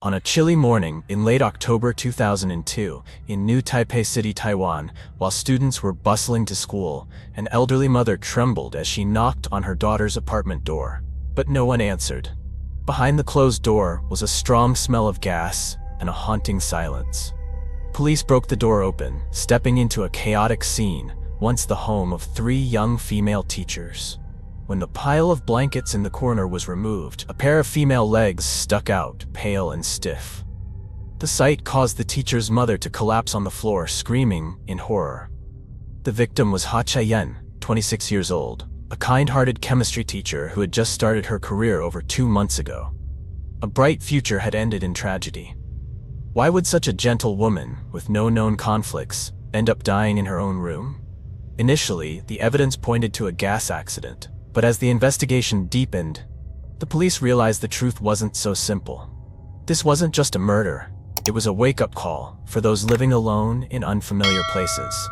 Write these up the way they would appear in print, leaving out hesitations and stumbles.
On a chilly morning in late October 2002, in New Taipei City, Taiwan, while students were bustling to school, an elderly mother trembled as she knocked on her daughter's apartment door. But no one answered. Behind the closed door was a strong smell of gas and a haunting silence. Police broke the door open, stepping into a chaotic scene, once the home of 3 young female teachers. When the pile of blankets in the corner was removed, a pair of female legs stuck out, pale and stiff. The sight caused the teacher's mother to collapse on the floor, screaming in horror. The victim was Ha Che-yen, 26 years old, a kind-hearted chemistry teacher who had just started her career over 2 months ago. A bright future had ended in tragedy. Why would such a gentle woman, with no known conflicts, end up dying in her own room? Initially, the evidence pointed to a gas accident. But as the investigation deepened, the police realized the truth wasn't so simple. This wasn't just a murder, it was a wake-up call for those living alone in unfamiliar places.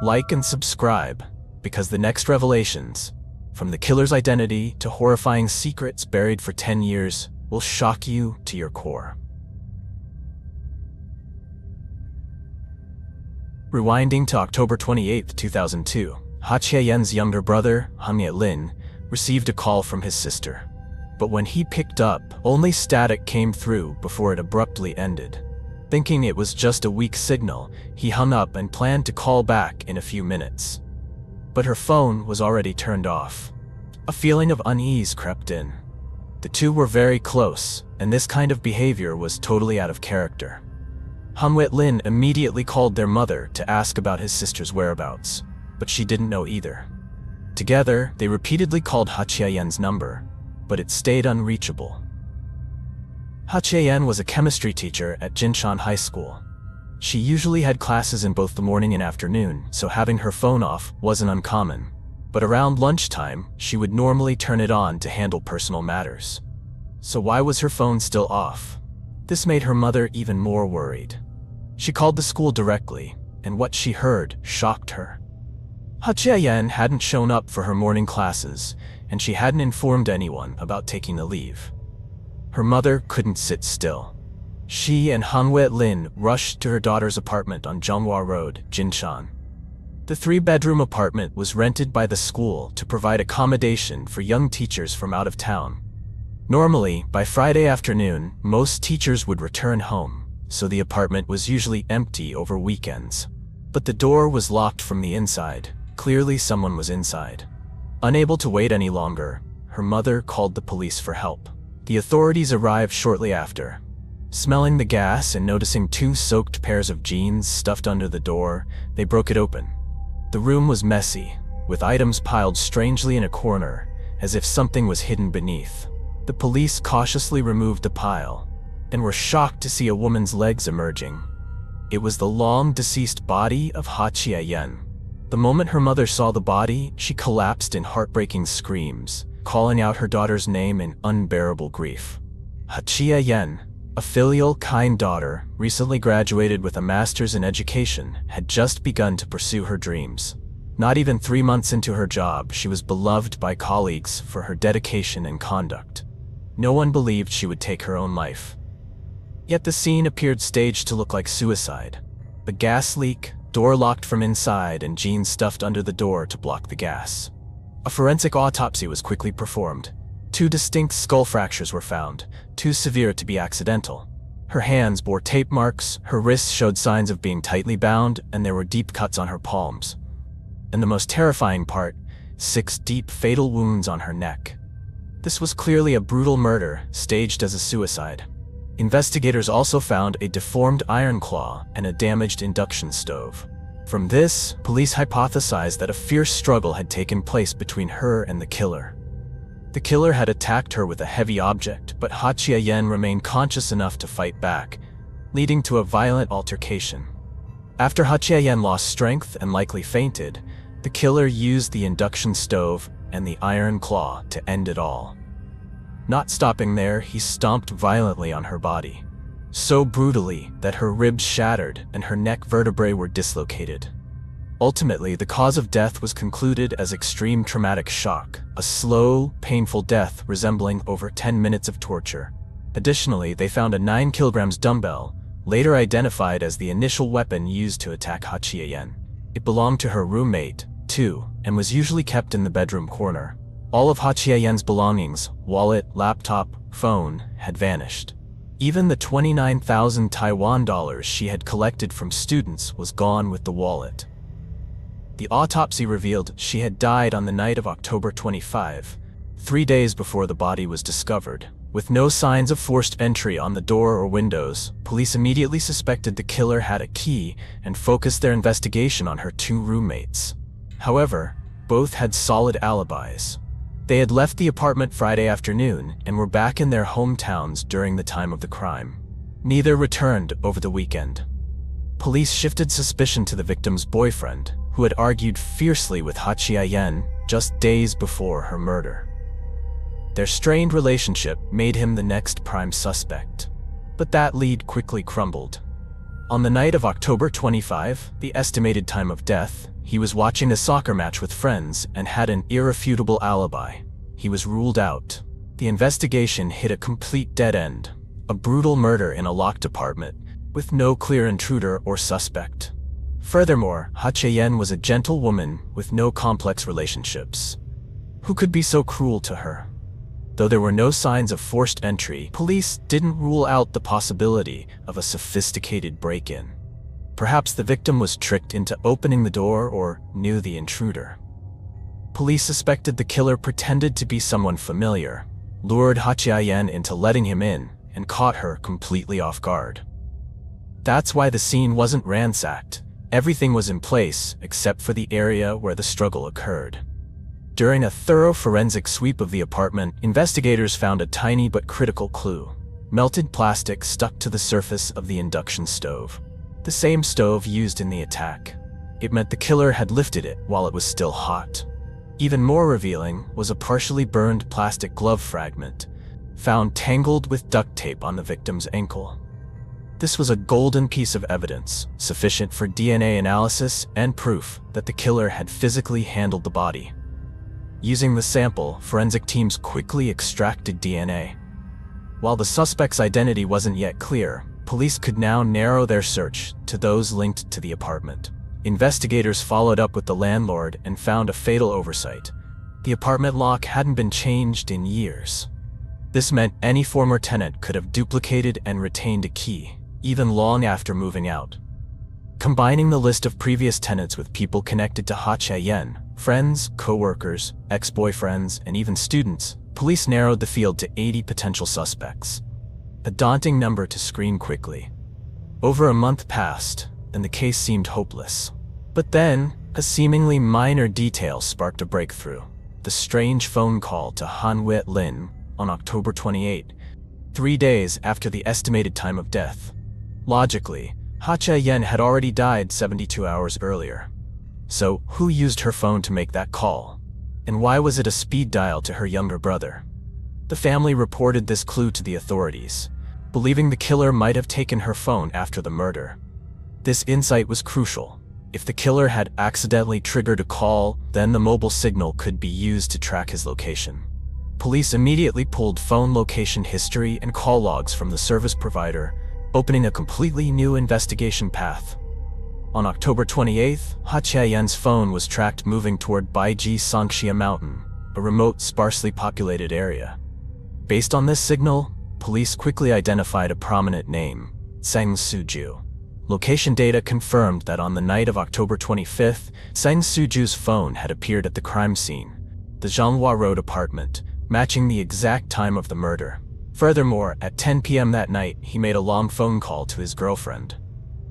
Like and subscribe, because the next revelations, from the killer's identity to horrifying secrets buried for 10 years, will shock you to your core. Rewinding to October 28, 2002, Ha Che-yen's younger brother, Han Lin, received a call from his sister. But when he picked up, only static came through before it abruptly ended. Thinking it was just a weak signal, he hung up and planned to call back in a few minutes. But her phone was already turned off. A feeling of unease crept in. The two were very close, and this kind of behavior was totally out of character. Han Lin immediately called their mother to ask about his sister's whereabouts, but she didn't know either. Together, they repeatedly called Ha Che-yen's number, but it stayed unreachable. Ha Che-yen was a chemistry teacher at Jinshan High School. She usually had classes in both the morning and afternoon, so having her phone off wasn't uncommon. But around lunchtime, she would normally turn it on to handle personal matters. So why was her phone still off? This made her mother even more worried. She called the school directly, and what she heard shocked her. Ha Che-yen hadn't shown up for her morning classes, and she hadn't informed anyone about taking the leave. Her mother couldn't sit still. She and Han Lin rushed to her daughter's apartment on Zhonghua Road, Jinshan. The 3-bedroom apartment was rented by the school to provide accommodation for young teachers from out of town. Normally, by Friday afternoon, most teachers would return home, so the apartment was usually empty over weekends. But the door was locked from the inside. Clearly someone was inside. Unable to wait any longer, her mother called the police for help. The authorities arrived shortly after. Smelling the gas and noticing 2 soaked pairs of jeans stuffed under the door, they broke it open. The room was messy, with items piled strangely in a corner, as if something was hidden beneath. The police cautiously removed the pile, and were shocked to see a woman's legs emerging. It was the long-deceased body of Ha Che-yen. The moment her mother saw the body, she collapsed in heartbreaking screams, calling out her daughter's name in unbearable grief. Ha Che-yen, a filial, kind daughter, recently graduated with a master's in education, had just begun to pursue her dreams. Not even 3 months into her job, she was beloved by colleagues for her dedication and conduct. No one believed she would take her own life. Yet the scene appeared staged to look like suicide. The gas leak, door locked from inside, and jeans stuffed under the door to block the gas. A forensic autopsy was quickly performed. 2 distinct skull fractures were found, too severe to be accidental. Her hands bore tape marks, her wrists showed signs of being tightly bound, and there were deep cuts on her palms. And the most terrifying part, 6 deep, fatal wounds on her neck. This was clearly a brutal murder, staged as a suicide. Investigators also found a deformed iron claw and a damaged induction stove. From this, police hypothesized that a fierce struggle had taken place between her and the killer. The killer had attacked her with a heavy object, but Ha Che-yen remained conscious enough to fight back, leading to a violent altercation. After Ha Che-yen lost strength and likely fainted, the killer used the induction stove and the iron claw to end it all. Not stopping there, he stomped violently on her body, so brutally that her ribs shattered and her neck vertebrae were dislocated. Ultimately, the cause of death was concluded as extreme traumatic shock, a slow, painful death resembling over 10 minutes of torture. Additionally, they found a 9 kilograms dumbbell, later identified as the initial weapon used to attack Ha Chia-yen. It belonged to her roommate, too, and was usually kept in the bedroom corner. All of Ha Chia-yen's belongings, wallet, laptop, phone, had vanished. Even the 29,000 Taiwan dollars she had collected from students was gone with the wallet. The autopsy revealed she had died on the night of October 25, 3 days before the body was discovered. With no signs of forced entry on the door or windows, police immediately suspected the killer had a key and focused their investigation on her 2 roommates. However, both had solid alibis. They had left the apartment Friday afternoon and were back in their hometowns during the time of the crime. Neither returned over the weekend. Police shifted suspicion to the victim's boyfriend, who had argued fiercely with Ha Chia-yen just days before her murder. Their strained relationship made him the next prime suspect. But that lead quickly crumbled. On the night of October 25, the estimated time of death, he was watching a soccer match with friends and had an irrefutable alibi. He was ruled out. The investigation hit a complete dead end. A brutal murder in a locked apartment, with no clear intruder or suspect. Furthermore, Ha Chia-yen was a gentle woman with no complex relationships. Who could be so cruel to her? Though there were no signs of forced entry, police didn't rule out the possibility of a sophisticated break-in. Perhaps the victim was tricked into opening the door or knew the intruder. Police suspected the killer pretended to be someone familiar, lured Ha Chia-yen into letting him in, and caught her completely off guard. That's why the scene wasn't ransacked. Everything was in place except for the area where the struggle occurred. During a thorough forensic sweep of the apartment, investigators found a tiny but critical clue. Melted plastic stuck to the surface of the induction stove. The same stove used in the attack. It meant the killer had lifted it while it was still hot. Even more revealing was a partially burned plastic glove fragment, found tangled with duct tape on the victim's ankle. This was a golden piece of evidence, sufficient for DNA analysis and proof that the killer had physically handled the body. Using the sample, forensic teams quickly extracted DNA. While the suspect's identity wasn't yet clear, police could now narrow their search to those linked to the apartment. Investigators followed up with the landlord and found a fatal oversight. The apartment lock hadn't been changed in years. This meant any former tenant could have duplicated and retained a key, even long after moving out. Combining the list of previous tenants with people connected to Ha Chia-yen, friends, co-workers, ex-boyfriends, and even students, police narrowed the field to 80 potential suspects. A daunting number to screen quickly. Over a month passed, and the case seemed hopeless. But then, a seemingly minor detail sparked a breakthrough. The strange phone call to Han Wet-lin on October 28, 3 days after the estimated time of death. Logically, Ha Chia-yen had already died 72 hours earlier. So, who used her phone to make that call? And why was it a speed dial to her younger brother? The family reported this clue to the authorities, believing the killer might have taken her phone after the murder. This insight was crucial. If the killer had accidentally triggered a call, then the mobile signal could be used to track his location. Police immediately pulled phone location history and call logs from the service provider, opening a completely new investigation path. On October 28th, Ha Chia-yen's phone was tracked moving toward Baiji Sangxia Mountain, a remote, sparsely populated area. Based on this signal, police quickly identified a prominent name, Seng Suju. Location data confirmed that on the night of October 25th, Seng Suju's phone had appeared at the crime scene, the Zhonghua Road apartment, matching the exact time of the murder. Furthermore, at 10 p.m. that night, he made a long phone call to his girlfriend.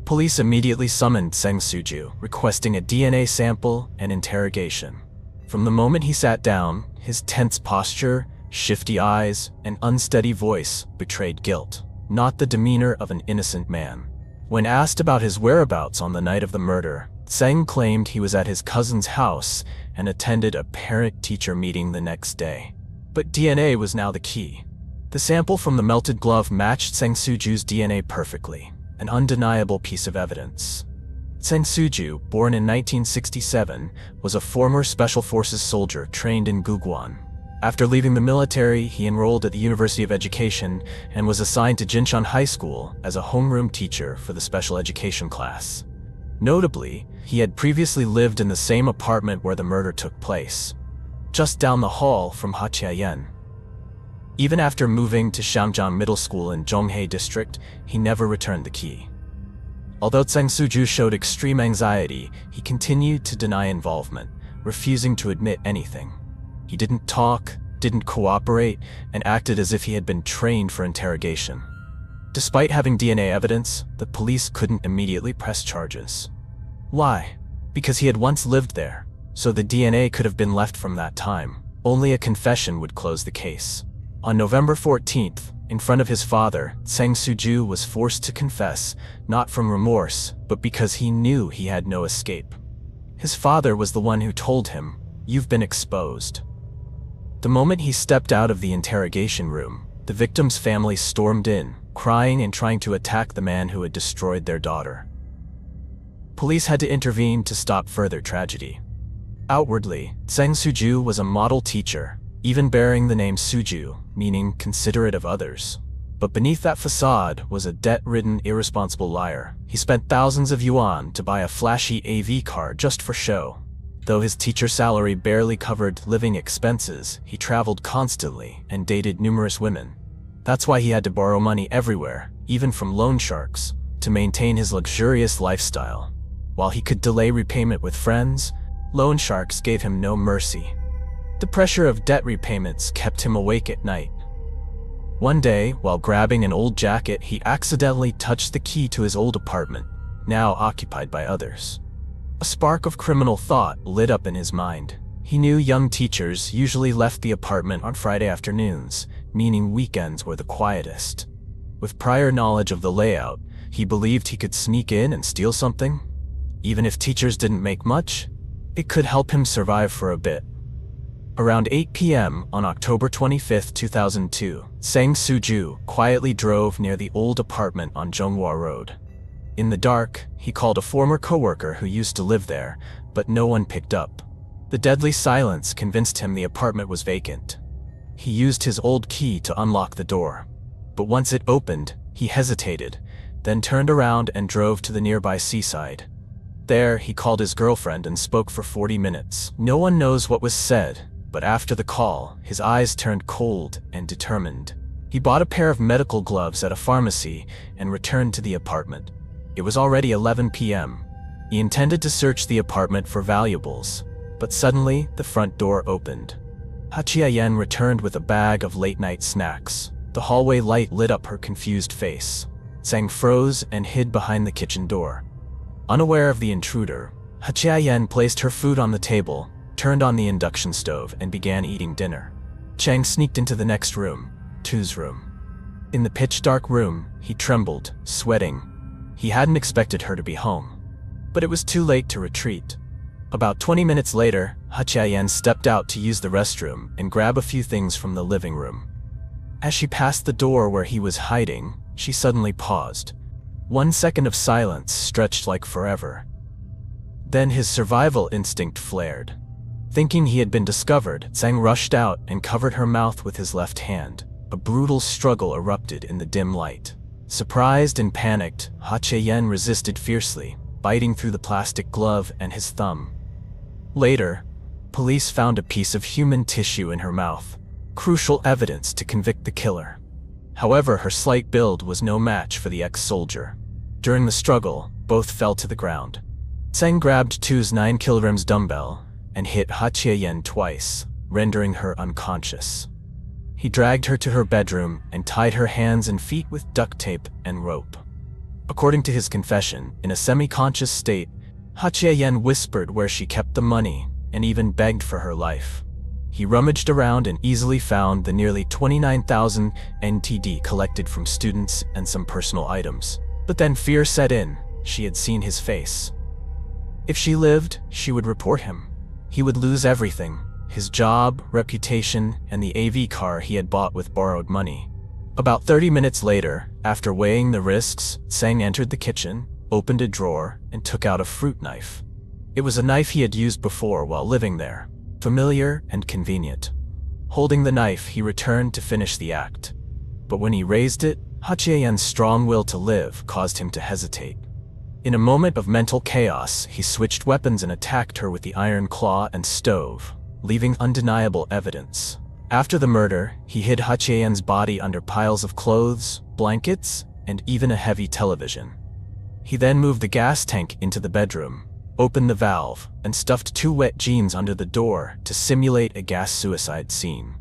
Police immediately summoned Seng Suju, requesting a DNA sample and interrogation. From the moment he sat down, his tense posture, shifty eyes, and unsteady voice betrayed guilt, not the demeanor of an innocent man. When asked about his whereabouts on the night of the murder, Seng claimed he was at his cousin's house and attended a parent-teacher meeting the next day. But DNA was now the key. The sample from the melted glove matched Seng Suju's DNA perfectly, an undeniable piece of evidence. Seng Suju, born in 1967, was a former Special Forces soldier trained in Guguan. After leaving the military, he enrolled at the University of Education and was assigned to Jinshan High School as a homeroom teacher for the special education class. Notably, he had previously lived in the same apartment where the murder took place, just down the hall from Ha Chia-yen. Even after moving to Xiangjiang Middle School in Zhonghe District, he never returned the key. Although Tseng Suju showed extreme anxiety, he continued to deny involvement, refusing to admit anything. He didn't talk, didn't cooperate, and acted as if he had been trained for interrogation. Despite having DNA evidence, the police couldn't immediately press charges. Why? Because he had once lived there, so the DNA could have been left from that time. Only a confession would close the case. On November 14th, in front of his father, Tseng Suju was forced to confess, not from remorse, but because he knew he had no escape. His father was the one who told him, "You've been exposed." The moment he stepped out of the interrogation room, the victim's family stormed in, crying and trying to attack the man who had destroyed their daughter. Police had to intervene to stop further tragedy. Outwardly, Tseng Suju was a model teacher, even bearing the name Suju, meaning considerate of others. But beneath that facade was a debt-ridden, irresponsible liar. He spent thousands of yuan to buy a flashy AV car just for show. Though his teacher salary barely covered living expenses, he traveled constantly and dated numerous women. That's why he had to borrow money everywhere, even from loan sharks, to maintain his luxurious lifestyle. While he could delay repayment with friends, loan sharks gave him no mercy. The pressure of debt repayments kept him awake at night. One day, while grabbing an old jacket, he accidentally touched the key to his old apartment, now occupied by others. A spark of criminal thought lit up in his mind. He knew young teachers usually left the apartment on Friday afternoons, meaning weekends were the quietest. With prior knowledge of the layout, he believed he could sneak in and steal something. Even if teachers didn't make much, it could help him survive for a bit. Around 8 p.m. on October 25, 2002, Tseng Suju quietly drove near the old apartment on Zhonghua Road. In the dark, he called a former coworker who used to live there, but no one picked up. The deadly silence convinced him the apartment was vacant. He used his old key to unlock the door. But once it opened, he hesitated, then turned around and drove to the nearby seaside. There, he called his girlfriend and spoke for 40 minutes. No one knows what was said, but after the call, his eyes turned cold and determined. He bought a pair of medical gloves at a pharmacy and returned to the apartment. It was already 11 p.m. He intended to search the apartment for valuables, but suddenly the front door opened. Ha Chia-yen returned with a bag of late-night snacks. The hallway light lit up her confused face. Tseng froze and hid behind the kitchen door. Unaware of the intruder, Ha Chia-yen placed her food on the table, turned on the induction stove, and began eating dinner. Chang sneaked into the next room, Tu's room. In the pitch-dark room, he trembled, sweating. He hadn't expected her to be home, but it was too late to retreat. About 20 minutes later, Ha Chia-yen stepped out to use the restroom and grab a few things from the living room. As she passed the door where he was hiding, she suddenly paused. 1 second of silence stretched like forever. Then his survival instinct flared. Thinking he had been discovered, Tseng rushed out and covered her mouth with his left hand. A brutal struggle erupted in the dim light. Surprised and panicked, Ha Chia-yen resisted fiercely, biting through the plastic glove and his thumb. Later, police found a piece of human tissue in her mouth, crucial evidence to convict the killer. However, her slight build was no match for the ex-soldier. During the struggle, both fell to the ground. Tseng grabbed Tu's 9 kilograms dumbbell and hit Ha Chia-yen twice, rendering her unconscious. He dragged her to her bedroom and tied her hands and feet with duct tape and rope. According to his confession, in a semi-conscious state, Ha Chia-yen whispered where she kept the money and even begged for her life. He rummaged around and easily found the nearly 29,000 NTD collected from students and some personal items. But then fear set in. She had seen his face. If she lived, she would report him. He would lose everything: his job, reputation, and the AV car he had bought with borrowed money. About 30 minutes later, after weighing the risks, Tseng entered the kitchen, opened a drawer, and took out a fruit knife. It was a knife he had used before while living there, familiar and convenient. Holding the knife, he returned to finish the act. But when he raised it, Ha Chie-yen's strong will to live caused him to hesitate. In a moment of mental chaos, he switched weapons and attacked her with the iron claw and stove, leaving undeniable evidence. After the murder, he hid Ha Chie-yen's body under piles of clothes, blankets, and even a heavy television. He then moved the gas tank into the bedroom, opened the valve, and stuffed 2 wet jeans under the door to simulate a gas suicide scene.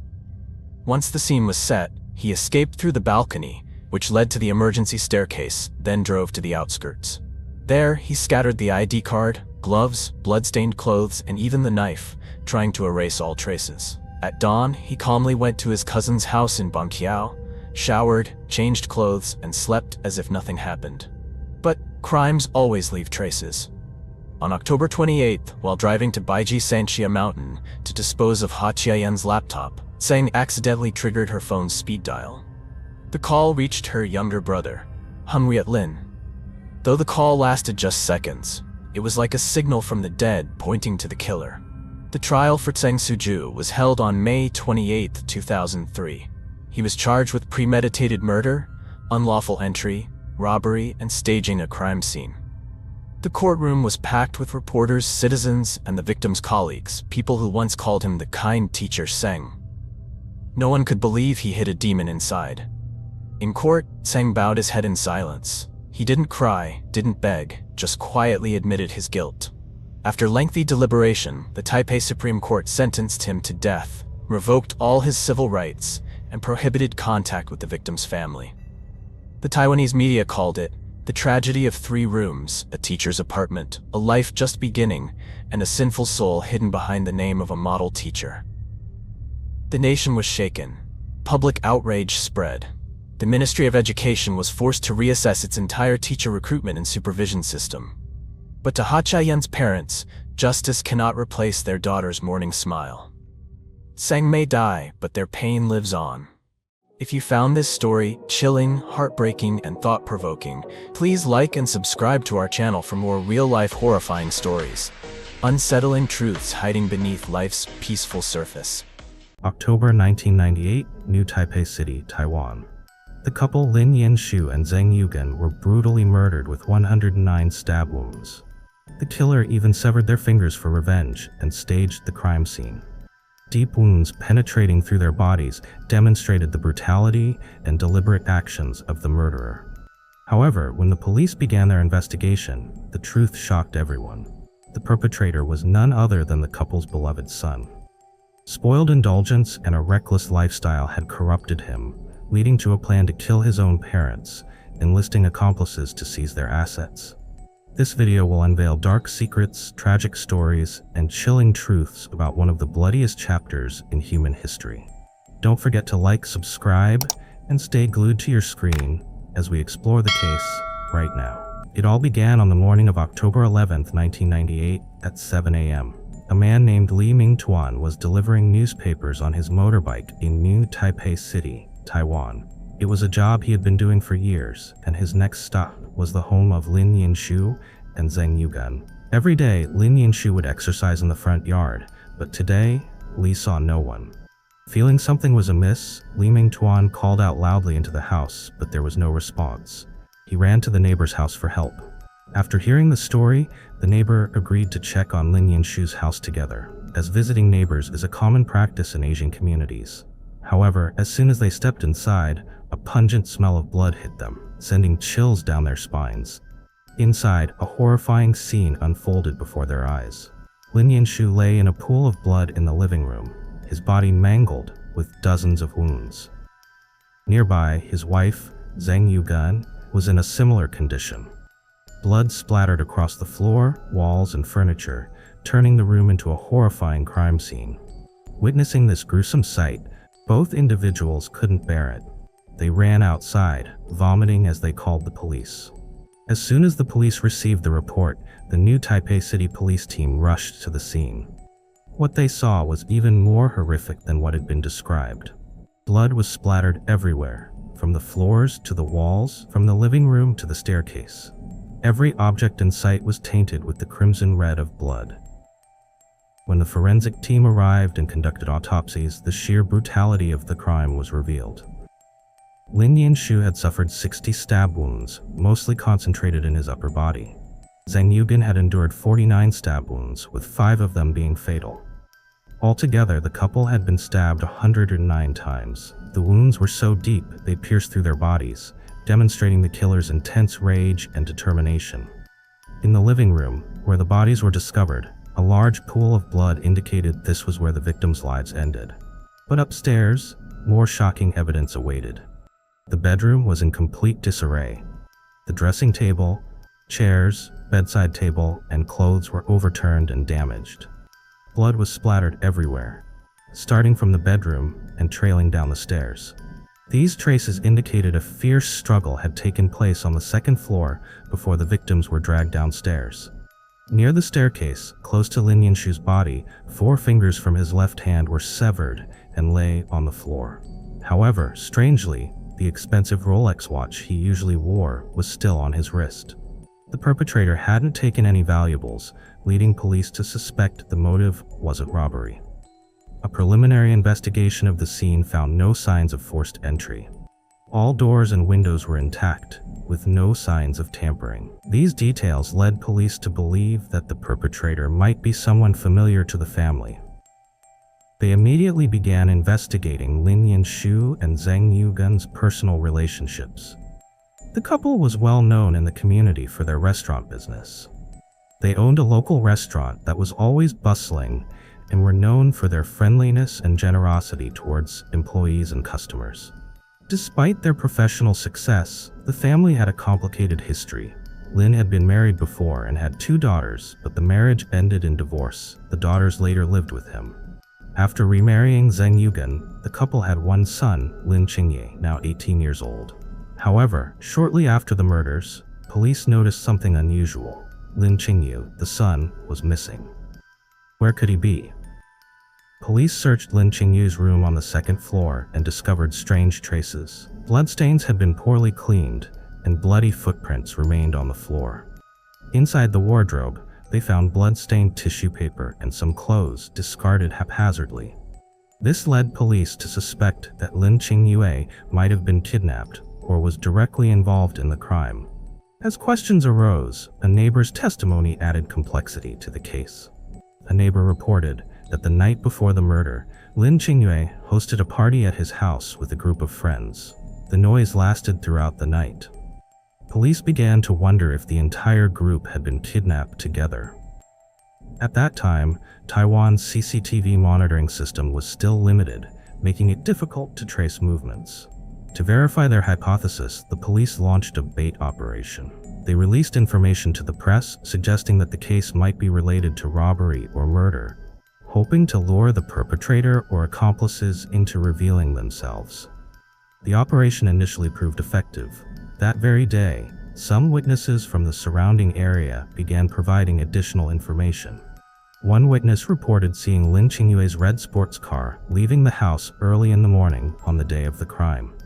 Once the scene was set, he escaped through the balcony, which led to the emergency staircase, then drove to the outskirts. There, he scattered the ID card, gloves, blood-stained clothes, and even the knife, trying to erase all traces. At dawn, he calmly went to his cousin's house in Bangqiao, showered, changed clothes, and slept as if nothing happened. But crimes always leave traces. On October 28th, while driving to Baiji Sanxia Mountain to dispose of Ha Chie-yen's laptop, Tseng accidentally triggered her phone's speed dial. The call reached her younger brother, Henriette Lin. Though the call lasted just seconds, it was like a signal from the dead pointing to the killer. The trial for Tseng Suju was held on May 28, 2003. He was charged with premeditated murder, unlawful entry, robbery, and staging a crime scene. The courtroom was packed with reporters, citizens, and the victim's colleagues, people who once called him the kind teacher Tseng. No one could believe he hid a demon inside. In court, Tseng bowed his head in silence. He didn't cry, didn't beg, just quietly admitted his guilt. After lengthy deliberation, the Taipei Supreme Court sentenced him to death, revoked all his civil rights, and prohibited contact with the victim's family. The Taiwanese media called it the tragedy of 3 rooms, a teacher's apartment, a life just beginning, and a sinful soul hidden behind the name of a model teacher. The nation was shaken. Public outrage spread. The Ministry of Education was forced to reassess its entire teacher recruitment and supervision system. But to Ha Chie-yen's parents, justice cannot replace their daughter's morning smile. Tseng may die, but their pain lives on. If you found this story chilling, heartbreaking, and thought-provoking, please like and subscribe to our channel for more real-life horrifying stories. Unsettling truths hiding beneath life's peaceful surface. October 1998, New Taipei City, Taiwan. The couple Lin Yanshu and Zheng Yugen were brutally murdered with 109 stab wounds. The killer even severed their fingers for revenge and staged the crime scene. Deep wounds penetrating through their bodies demonstrated the brutality and deliberate actions of the murderer. However, when the police began their investigation, the truth shocked everyone. The perpetrator was none other than the couple's beloved son. Spoiled indulgence and a reckless lifestyle had corrupted him, leading to a plan to kill his own parents, enlisting accomplices to seize their assets. This video will unveil dark secrets, tragic stories, and chilling truths about one of the bloodiest chapters in human history. Don't forget to like, subscribe, and stay glued to your screen as we explore the case right now. It all began on the morning of October 11, 1998 at 7 a.m. A man named Li Mingtuan was delivering newspapers on his motorbike in New Taipei City, Taiwan. It was a job he had been doing for years, and his next stop was the home of Lin Yanshu and Zheng Yugen. Every day, Lin Yanshu would exercise in the front yard, but today, Li saw no one. Feeling something was amiss, Li Mingtuan called out loudly into the house, but there was no response. He ran to the neighbor's house for help. After hearing the story, the neighbor agreed to check on Lin Yanshu's house together, as visiting neighbors is a common practice in Asian communities. However, as soon as they stepped inside, a pungent smell of blood hit them, sending chills down their spines. Inside, a horrifying scene unfolded before their eyes. Lin Yanshu lay in a pool of blood in the living room, his body mangled with dozens of wounds. Nearby, his wife, Zheng Yugen, was in a similar condition. Blood splattered across the floor, walls, and furniture, turning the room into a horrifying crime scene. Witnessing this gruesome sight, both individuals couldn't bear it. They ran outside, vomiting as they called the police. As soon as the police received the report, the New Taipei City police team rushed to the scene. What they saw was even more horrific than what had been described. Blood was splattered everywhere, from the floors to the walls, from the living room to the staircase. Every object in sight was tainted with the crimson red of blood. When the forensic team arrived and conducted autopsies, the sheer brutality of the crime was revealed. Lin Yanshu had suffered 60 stab wounds, mostly concentrated in his upper body. Zhang Yugen had endured 49 stab wounds, with 5 of them being fatal. Altogether, the couple had been stabbed 109 times. The wounds were so deep they pierced through their bodies, demonstrating the killer's intense rage and determination. In the living room, where the bodies were discovered, a large pool of blood indicated this was where the victims' lives ended. But upstairs, more shocking evidence awaited. The bedroom was in complete disarray. The dressing table, chairs, bedside table, and clothes were overturned and damaged. Blood was splattered everywhere, starting from the bedroom and trailing down the stairs. These traces indicated a fierce struggle had taken place on the second floor before the victims were dragged downstairs. Near the staircase, close to Lin Yanshu's body, 4 fingers from his left hand were severed and lay on the floor. However, strangely, the expensive Rolex watch he usually wore was still on his wrist. The perpetrator hadn't taken any valuables, leading police to suspect the motive wasn't robbery. A preliminary investigation of the scene found no signs of forced entry. All doors and windows were intact, with no signs of tampering. These details led police to believe that the perpetrator might be someone familiar to the family. They immediately began investigating Lin Yanshu and Zhang Yugen's personal relationships. The couple was well known in the community for their restaurant business. They owned a local restaurant that was always bustling and were known for their friendliness and generosity towards employees and customers. Despite their professional success, the family had a complicated history. Lin had been married before and had 2 daughters, but the marriage ended in divorce. The daughters later lived with him. After remarrying Zhang Yugen, the couple had 1 son, Lin Qingye, now 18 years old. However, shortly after the murders, police noticed something unusual. Lin Qingye, the son, was missing. Where could he be? Police searched Lin Qingye's room on the 2nd floor and discovered strange traces. Bloodstains had been poorly cleaned, and bloody footprints remained on the floor. Inside the wardrobe, they found blood-stained tissue paper and some clothes discarded haphazardly. This led police to suspect that Lin Qingye might have been kidnapped or was directly involved in the crime. As questions arose, a neighbor's testimony added complexity to the case. A neighbor reported that the night before the murder, Lin Qingye hosted a party at his house with a group of friends. The noise lasted throughout the night. Police began to wonder if the entire group had been kidnapped together. At that time, Taiwan's CCTV monitoring system was still limited, making it difficult to trace movements. To verify their hypothesis, the police launched a bait operation. They released information to the press, suggesting that the case might be related to robbery or murder, hoping to lure the perpetrator or accomplices into revealing themselves. The operation initially proved effective. That very day, some witnesses from the surrounding area began providing additional information. One witness reported seeing Lin Qingye's red sports car leaving the house early in the morning on the day of the crime.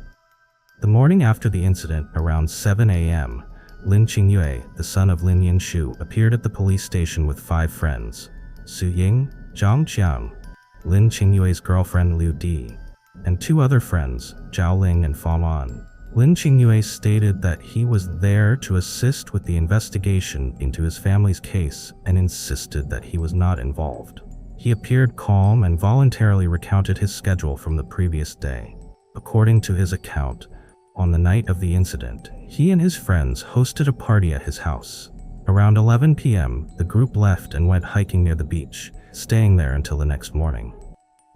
The morning after the incident, around 7 a.m., Lin Qingye, the son of Lin Yanshu, appeared at the police station with 5 friends: Su Ying, Zhang Qiang, Lin Qingye's girlfriend Liu Di, and 2 other friends, Zhao Ling and Fa Man. Lin Qingye stated that he was there to assist with the investigation into his family's case and insisted that he was not involved. He appeared calm and voluntarily recounted his schedule from the previous day. According to his account, on the night of the incident, he and his friends hosted a party at his house. Around 11 p.m., the group left and went hiking near the beach, staying there until the next morning.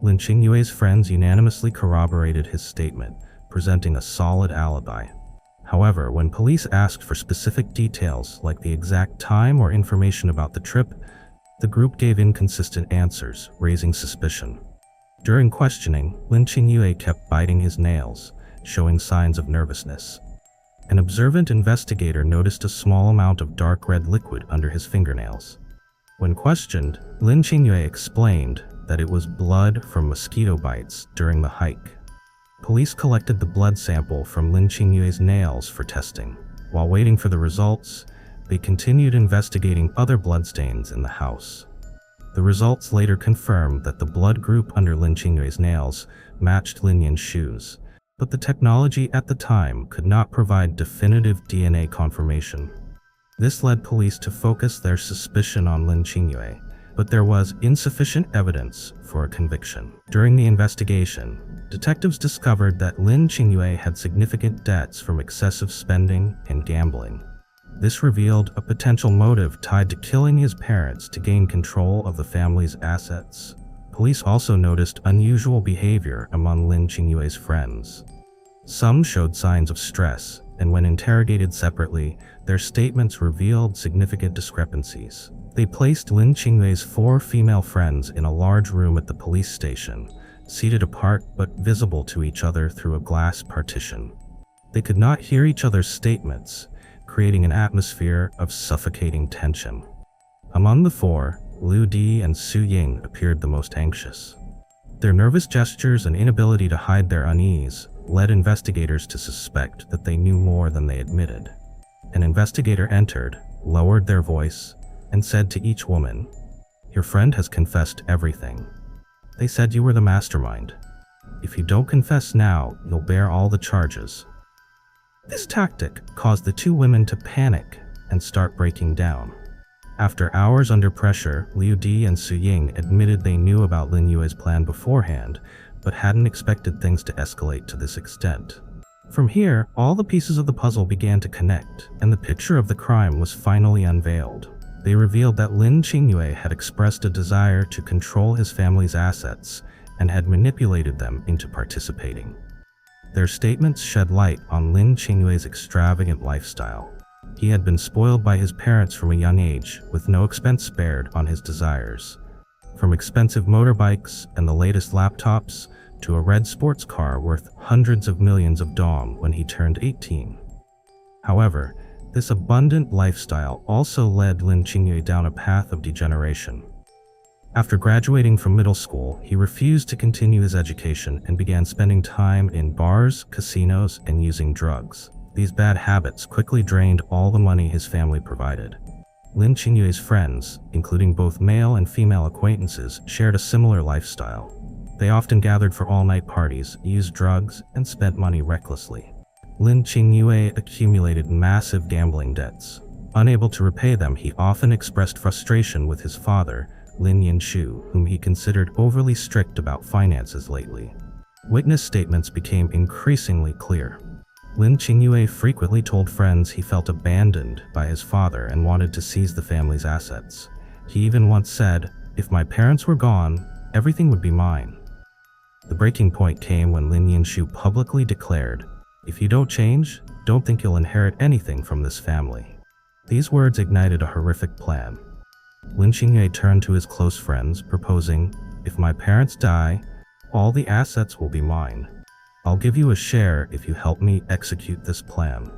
Lin Qingye's friends unanimously corroborated his statement, presenting a solid alibi. However, when police asked for specific details like the exact time or information about the trip, the group gave inconsistent answers, raising suspicion. During questioning, Lin Qingye kept biting his nails, showing signs of nervousness. An observant investigator noticed a small amount of dark red liquid under his fingernails. When questioned, Lin Qingye explained that it was blood from mosquito bites during the hike. Police collected the blood sample from Lin Qingye's nails for testing. While waiting for the results, they continued investigating other bloodstains in the house. The The results later confirmed that the blood group under Lin Qingyue's nails matched Lin Yan's shoes, but the technology at the time could not provide definitive DNA confirmation. This led police to focus their suspicion on Lin Qingyue, but there was insufficient evidence for a conviction. During the investigation, detectives discovered that Lin Qingyue had significant debts from excessive spending and gambling. This revealed a potential motive tied to killing his parents to gain control of the family's assets. Police also noticed unusual behavior among Lin Qingyue's friends. Some showed signs of stress, and when interrogated separately, their statements revealed significant discrepancies. They placed Lin Qingyue's 4 female friends in a large room at the police station, seated apart but visible to each other through a glass partition. They could not hear each other's statements, creating an atmosphere of suffocating tension. Among the 4, Liu Di and Su Ying appeared the most anxious. Their nervous gestures and inability to hide their unease led investigators to suspect that they knew more than they admitted. An investigator entered, lowered their voice, and said to each woman, "Your friend has confessed everything. They said you were the mastermind. If you don't confess now, you'll bear all the charges." This tactic caused the 2 women to panic and start breaking down. After hours under pressure, Liu Di and Su Ying admitted they knew about Lin Yue's plan beforehand, but hadn't expected things to escalate to this extent. From here, all the pieces of the puzzle began to connect, and the picture of the crime was finally unveiled. They revealed that Lin Qingyue had expressed a desire to control his family's assets and had manipulated them into participating. Their statements shed light on Lin Qingyue's extravagant lifestyle. He had been spoiled by his parents from a young age, with no expense spared on his desires. From expensive motorbikes and the latest laptops, to a red sports car worth hundreds of millions of dong when he turned 18. However, this abundant lifestyle also led Lin Qingyue down a path of degeneration. After graduating from middle school, he refused to continue his education and began spending time in bars, casinos, and using drugs. These bad habits quickly drained all the money his family provided. Lin Qingyue's friends, including both male and female acquaintances, shared a similar lifestyle. They often gathered for all-night parties, used drugs, and spent money recklessly. Lin Qingyue accumulated massive gambling debts. Unable to repay them, he often expressed frustration with his father, Lin Yanshu, whom he considered overly strict about finances lately. Witness statements became increasingly clear. Lin Qingyue frequently told friends he felt abandoned by his father and wanted to seize the family's assets. He even once said, "If my parents were gone, everything would be mine." The breaking point came when Lin Yanshu publicly declared, "If you don't change, don't think you'll inherit anything from this family." These words ignited a horrific plan. Lin Qingyue turned to his close friends, proposing, "If my parents die, all the assets will be mine. I'll give you a share if you help me execute this plan."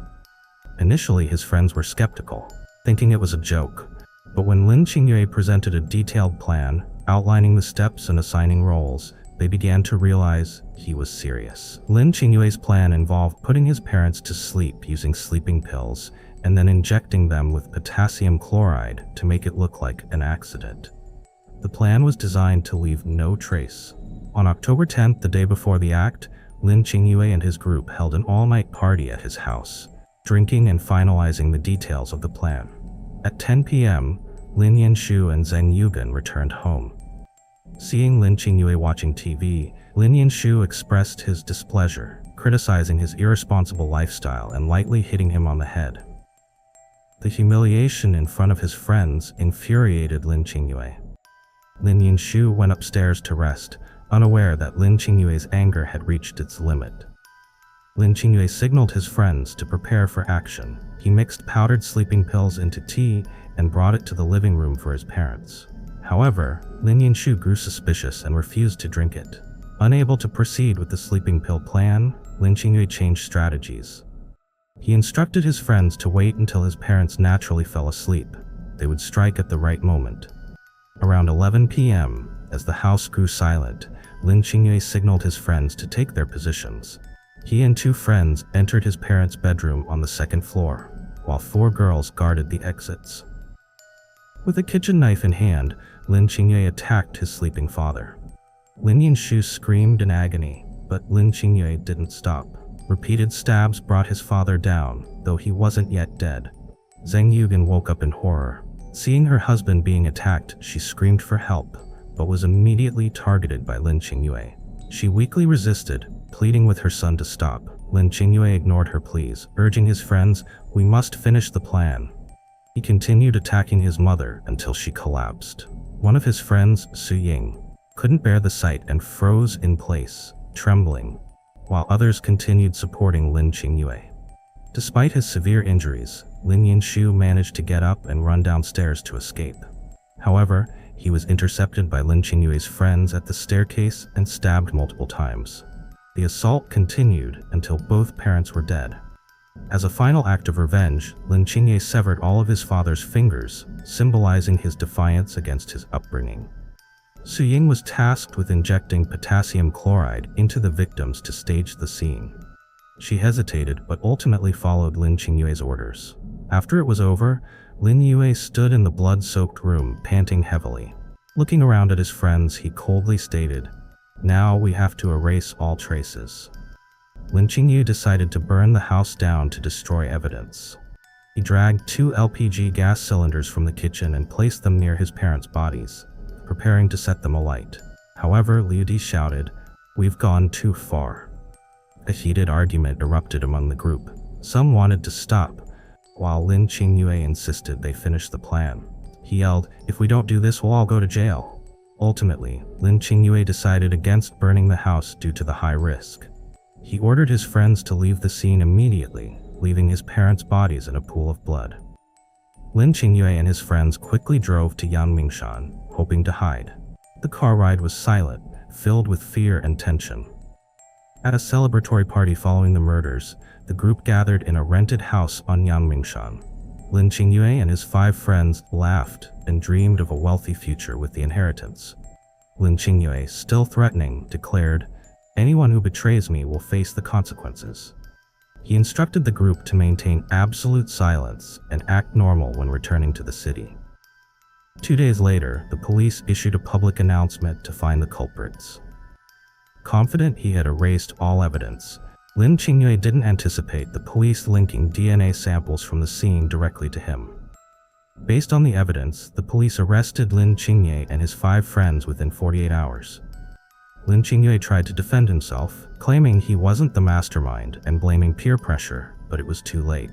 Initially, his friends were skeptical, thinking it was a joke. But when Lin Qingyue presented a detailed plan, outlining the steps and assigning roles, they began to realize he was serious. Lin Qingyue's plan involved putting his parents to sleep using sleeping pills, and then injecting them with potassium chloride to make it look like an accident. The plan was designed to leave no trace. On October 10th, the day before the act, Lin Qingyue and his group held an all-night party at his house, drinking and finalizing the details of the plan. At 10 p.m., Lin Yanshu and Zheng Yugen returned home. Seeing Lin Qingyue watching TV, Lin Yanshu expressed his displeasure, criticizing his irresponsible lifestyle and lightly hitting him on the head. The humiliation in front of his friends infuriated Lin Qingyue. Lin Yanshu went upstairs to rest, unaware that Lin Qingyue's anger had reached its limit. Lin Qingyue signaled his friends to prepare for action. He mixed powdered sleeping pills into tea and brought it to the living room for his parents. However, Lin Yanshu grew suspicious and refused to drink it. Unable to proceed with the sleeping pill plan, Lin Qingyue changed strategies. He instructed his friends to wait until his parents naturally fell asleep. They would strike at the right moment. Around 11 p.m., as the house grew silent, Lin Qingyue signaled his friends to take their positions. He and 2 friends entered his parents' bedroom on the 2nd floor, while 4 girls guarded the exits. With a kitchen knife in hand, Lin Qingyue attacked his sleeping father. Lin Yanshu screamed in agony, but Lin Qingyue didn't stop. Repeated stabs brought his father down, though he wasn't yet dead. Zheng Yugen woke up in horror. Seeing her husband being attacked, she screamed for help, but was immediately targeted by Lin Qingyue. She weakly resisted, pleading with her son to stop. Lin Qingyue ignored her pleas, urging his friends, "We must finish the plan." He continued attacking his mother until she collapsed. One of his friends, Su Ying, couldn't bear the sight and froze in place, trembling, while others continued supporting Lin Qingyue. Despite his severe injuries, Lin Yanshu managed to get up and run downstairs to escape. However, he was intercepted by Lin Qingyue's friends at the staircase and stabbed multiple times. The assault continued until both parents were dead. As a final act of revenge, Lin Qingyue severed all of his father's fingers, symbolizing his defiance against his upbringing. Su Ying was tasked with injecting potassium chloride into the victims to stage the scene. She hesitated but ultimately followed Lin Qingyue's orders. After it was over, Lin Yue stood in the blood-soaked room, panting heavily. Looking around at his friends, he coldly stated, "Now we have to erase all traces." Lin Qingyue decided to burn the house down to destroy evidence. He dragged 2 LPG gas cylinders from the kitchen and placed them near his parents' bodies, preparing to set them alight. However, Liu Di shouted, "We've gone too far." A heated argument erupted among the group. Some wanted to stop, while Lin Qingyue insisted they finish the plan. He yelled, "If we don't do this, we'll all go to jail." Ultimately, Lin Qingyue decided against burning the house due to the high risk. He ordered his friends to leave the scene immediately, leaving his parents' bodies in a pool of blood. Lin Qingyue and his friends quickly drove to Yangmingshan, hoping to hide. The car ride was silent, filled with fear and tension. At a celebratory party following the murders, the group gathered in a rented house on Yangmingshan. Lin Qingyue and his 5 friends laughed and dreamed of a wealthy future with the inheritance. Lin Qingyue, still threatening, declared, "Anyone who betrays me will face the consequences." He instructed the group to maintain absolute silence and act normal when returning to the city. 2 days later, the police issued a public announcement to find the culprits. Confident he had erased all evidence, Lin Qingyue didn't anticipate the police linking DNA samples from the scene directly to him. Based on the evidence, the police arrested Lin Qingyue and his 5 friends within 48 hours. Lin Qingyue tried to defend himself, claiming he wasn't the mastermind and blaming peer pressure, but it was too late.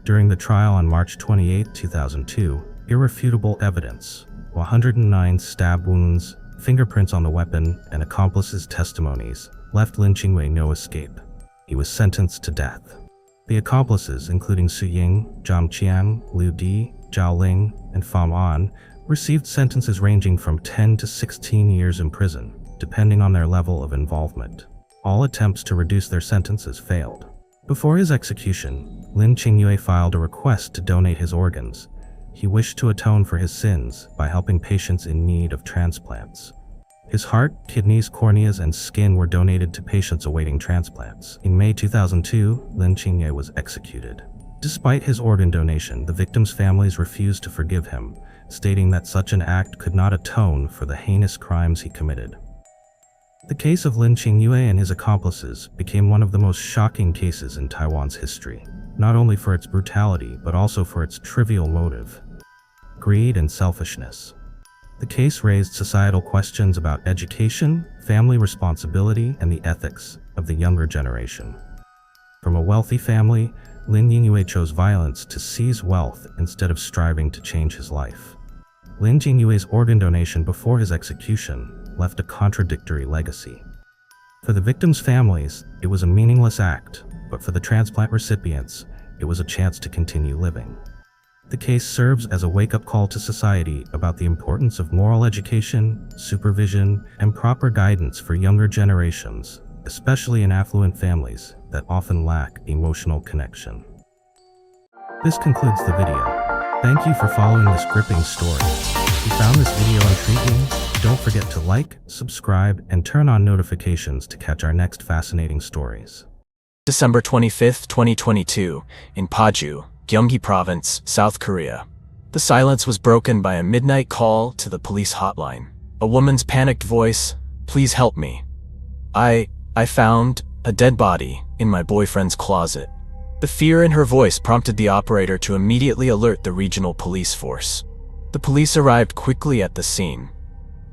During the trial on March 28, 2002, irrefutable evidence, 109 stab wounds, fingerprints on the weapon, and accomplices' testimonies left Lin Qingyue no escape. He was sentenced to death. The accomplices, including Su Ying, Zhang Qian, Liu Di, Zhao Ling, and Fam An, received sentences ranging from 10 to 16 years in prison, depending on their level of involvement. All attempts to reduce their sentences failed. Before his execution, Lin Qingyue filed a request to donate his organs. He wished to atone for his sins by helping patients in need of transplants. His heart, kidneys, corneas, and skin were donated to patients awaiting transplants. In May 2002, Lin Qingyue was executed. Despite his organ donation, the victims' families refused to forgive him, stating that such an act could not atone for the heinous crimes he committed. The case of Lin Qingyue and his accomplices became one of the most shocking cases in Taiwan's history, not only for its brutality but also for its trivial motive: greed and selfishness. The case raised societal questions about education, family responsibility, and the ethics of the younger generation. From a wealthy family, Lin Qingyue chose violence to seize wealth instead of striving to change his life. Lin Qingyue's organ donation before his execution left a contradictory legacy. For the victims' families, it was a meaningless act, but for the transplant recipients, it was a chance to continue living. The case serves as a wake-up call to society about the importance of moral education, supervision, and proper guidance for younger generations, especially in affluent families that often lack emotional connection. This concludes the video. Thank you for following this gripping story. If you found this video intriguing, don't forget to like, subscribe, and turn on notifications to catch our next fascinating stories. December 25, 2022, in Paju, Gyeonggi Province, South Korea. The silence was broken by a midnight call to the police hotline. A woman's panicked voice, "Please help me. I found a dead body in my boyfriend's closet." The fear in her voice prompted the operator to immediately alert the regional police force. The police arrived quickly at the scene.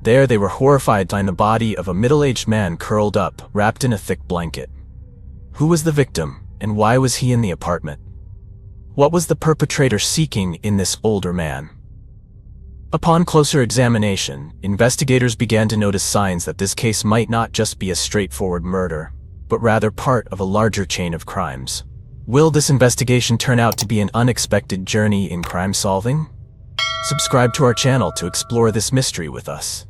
There they were horrified to find the body of a middle-aged man curled up, wrapped in a thick blanket. Who was the victim, and why was he in the apartment? What was the perpetrator seeking in this older man? Upon closer examination, investigators began to notice signs that this case might not just be a straightforward murder, but rather part of a larger chain of crimes. Will this investigation turn out to be an unexpected journey in crime solving? Subscribe to our channel to explore this mystery with us.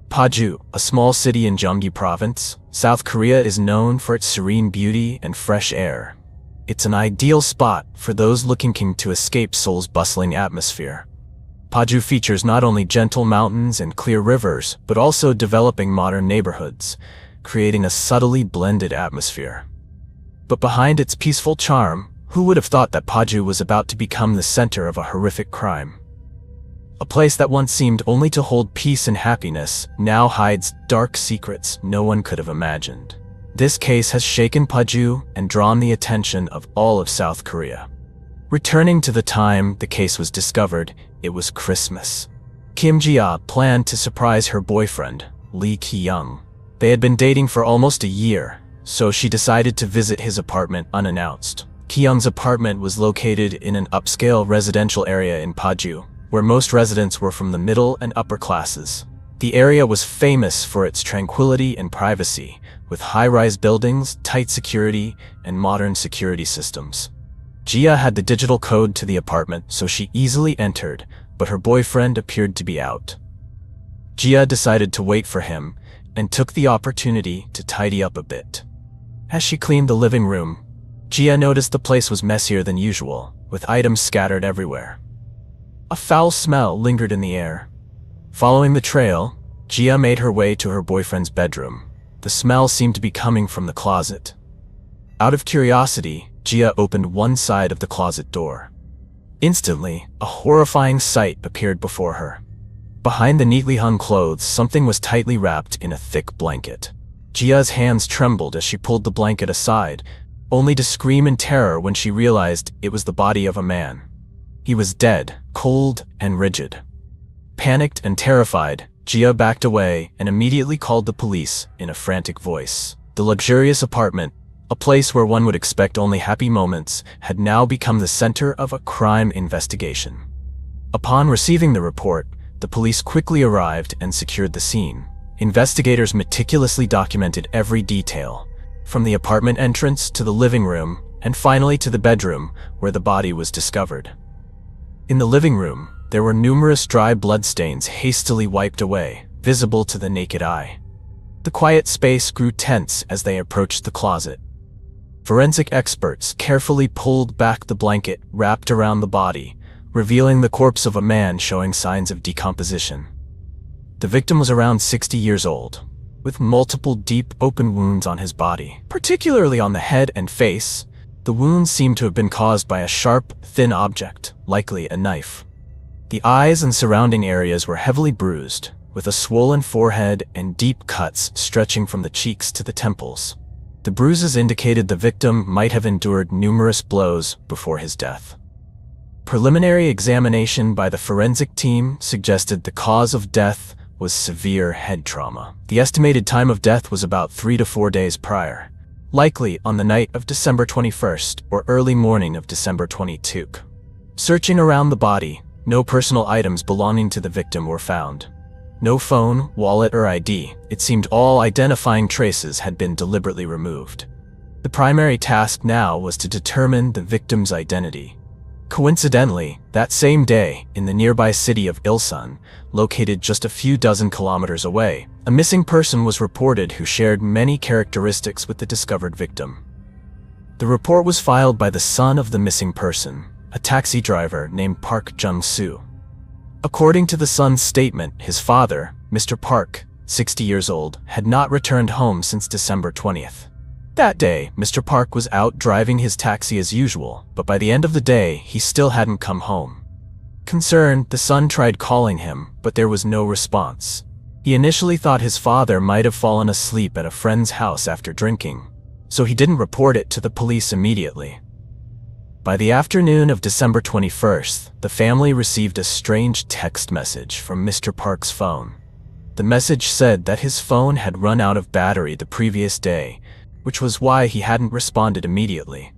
Paju, a small city in Gyeonggi Province, South Korea, is known for its serene beauty and fresh air. It's an ideal spot for those looking to escape Seoul's bustling atmosphere. Paju features not only gentle mountains and clear rivers, but also developing modern neighborhoods, creating a subtly blended atmosphere. But behind its peaceful charm, who would have thought that Paju was about to become the center of a horrific crime? A place that once seemed only to hold peace and happiness now hides dark secrets no one could have imagined. This case has shaken Paju and drawn the attention of all of South Korea. Returning to the time the case was discovered, it was Christmas. Kim Ji-ah planned to surprise her boyfriend, Lee Ki-young. They had been dating for almost a year, so she decided to visit his apartment unannounced. Ki-young's apartment was located in an upscale residential area in Paju, where most residents were from the middle and upper classes. The area was famous for its tranquility and privacy, with high-rise buildings, tight security, and modern security systems. Gia had the digital code to the apartment, so she easily entered, but her boyfriend appeared to be out. Gia decided to wait for him, and took the opportunity to tidy up a bit. As she cleaned the living room, Gia noticed the place was messier than usual, with items scattered everywhere. A foul smell lingered in the air. Following the trail, Gia made her way to her boyfriend's bedroom. The smell seemed to be coming from the closet. Out of curiosity, Gia opened one side of the closet door. Instantly, a horrifying sight appeared before her. Behind the neatly hung clothes, something was tightly wrapped in a thick blanket. Gia's hands trembled as she pulled the blanket aside, only to scream in terror when she realized it was the body of a man. He was dead, cold and rigid. Panicked and terrified, Gia backed away and immediately called the police in a frantic voice. The luxurious apartment, a place where one would expect only happy moments, had now become the center of a crime investigation. Upon receiving the report, the police quickly arrived and secured the scene. Investigators meticulously documented every detail, from the apartment entrance to the living room, and finally to the bedroom where the body was discovered. In the living room, there were numerous dry bloodstains hastily wiped away, visible to the naked eye. The quiet space grew tense as they approached the closet. Forensic experts carefully pulled back the blanket wrapped around the body, revealing the corpse of a man showing signs of decomposition. The victim was around 60 years old, with multiple deep open wounds on his body, particularly on the head and face. The wounds seemed to have been caused by a sharp, thin object, likely a knife. The eyes and surrounding areas were heavily bruised, with a swollen forehead and deep cuts stretching from the cheeks to the temples. The bruises indicated the victim might have endured numerous blows before his death. Preliminary examination by the forensic team suggested the cause of death was severe head trauma. The estimated time of death was about 3 to 4 days prior, likely on the night of December 21st or early morning of December 22. Searching around the body, no personal items belonging to the victim were found. No phone, wallet, or ID. It seemed all identifying traces had been deliberately removed. The primary task now was to determine the victim's identity. Coincidentally, that same day, in the nearby city of Ilsan, located just a few dozen kilometers away, a missing person was reported who shared many characteristics with the discovered victim. The report was filed by the son of the missing person, a taxi driver named Park Jung-soo. According to the son's statement, his father, Mr. Park, 60 years old, had not returned home since December 20th. That day, Mr. Park was out driving his taxi as usual, but by the end of the day, he still hadn't come home. Concerned, the son tried calling him, but there was no response. He initially thought his father might have fallen asleep at a friend's house after drinking, so he didn't report it to the police immediately. By the afternoon of December 21st, the family received a strange text message from Mr. Park's phone. The message said that his phone had run out of battery the previous day, which was why he hadn't responded immediately.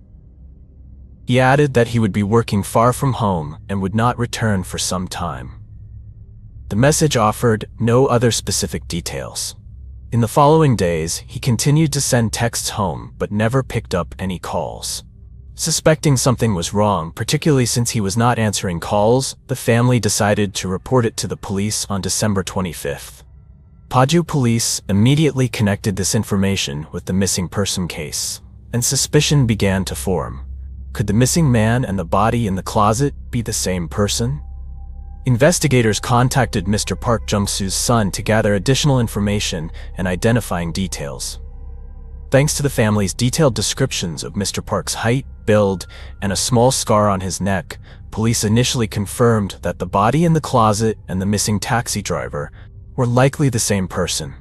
He added that he would be working far from home and would not return for some time. The message offered no other specific details. In the following days, he continued to send texts home but never picked up any calls. Suspecting something was wrong, particularly since he was not answering calls, the family decided to report it to the police on December 25th. Paju police immediately connected this information with the missing person case, and suspicion began to form. Could the missing man and the body in the closet be the same person? Investigators contacted Mr. Park Jung-soo's son to gather additional information and identifying details. Thanks to the family's detailed descriptions of Mr. Park's height, build, and a small scar on his neck, police initially confirmed that the body in the closet and the missing taxi driver were likely the same person.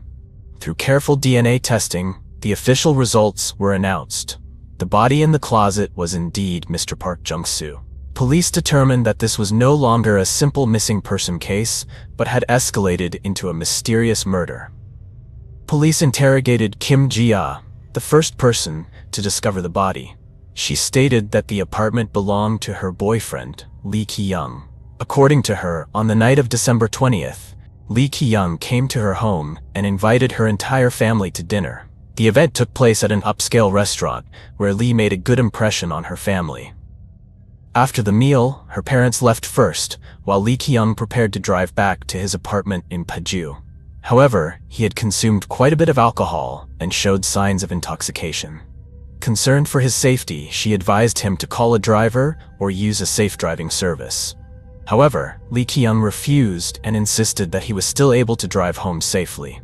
Through careful DNA testing, the official results were announced. The body in the closet was indeed Mr. Park Jung-soo. Police determined that this was no longer a simple missing person case, but had escalated into a mysterious murder. Police interrogated Kim Ji-ah, the first person to discover the body. She stated that the apartment belonged to her boyfriend, Lee Ki-young. According to her, on the night of December 20th, Lee Ki-young came to her home and invited her entire family to dinner. The event took place at an upscale restaurant, where Lee made a good impression on her family. After the meal, her parents left first, while Lee Ki-young prepared to drive back to his apartment in Paju. However, he had consumed quite a bit of alcohol and showed signs of intoxication. Concerned for his safety, she advised him to call a driver or use a safe driving service. However, Lee Ki-young refused and insisted that he was still able to drive home safely.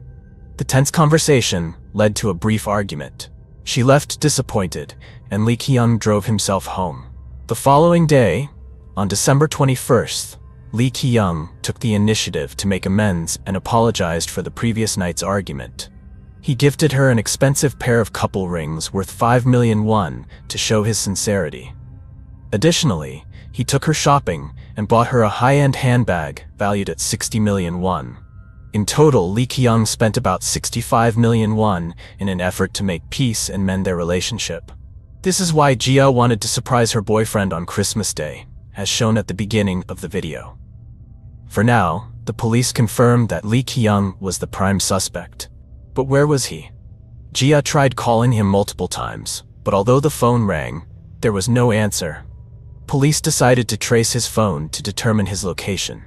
The tense conversation led to a brief argument. She left disappointed, and Lee Ki-young drove himself home. The following day, on December 21st, Lee Ki-young took the initiative to make amends and apologized for the previous night's argument. He gifted her an expensive pair of couple rings worth 5 million won to show his sincerity. Additionally, he took her shopping and bought her a high-end handbag valued at 60 million won. In total, Lee Ki-young spent about 65 million won in an effort to make peace and mend their relationship. This is why Jia wanted to surprise her boyfriend on Christmas Day, as shown at the beginning of the video. For now, the police confirmed that Lee Ki-young was the prime suspect. But where was he? Jia tried calling him multiple times, but although the phone rang, there was no answer. Police decided to trace his phone to determine his location.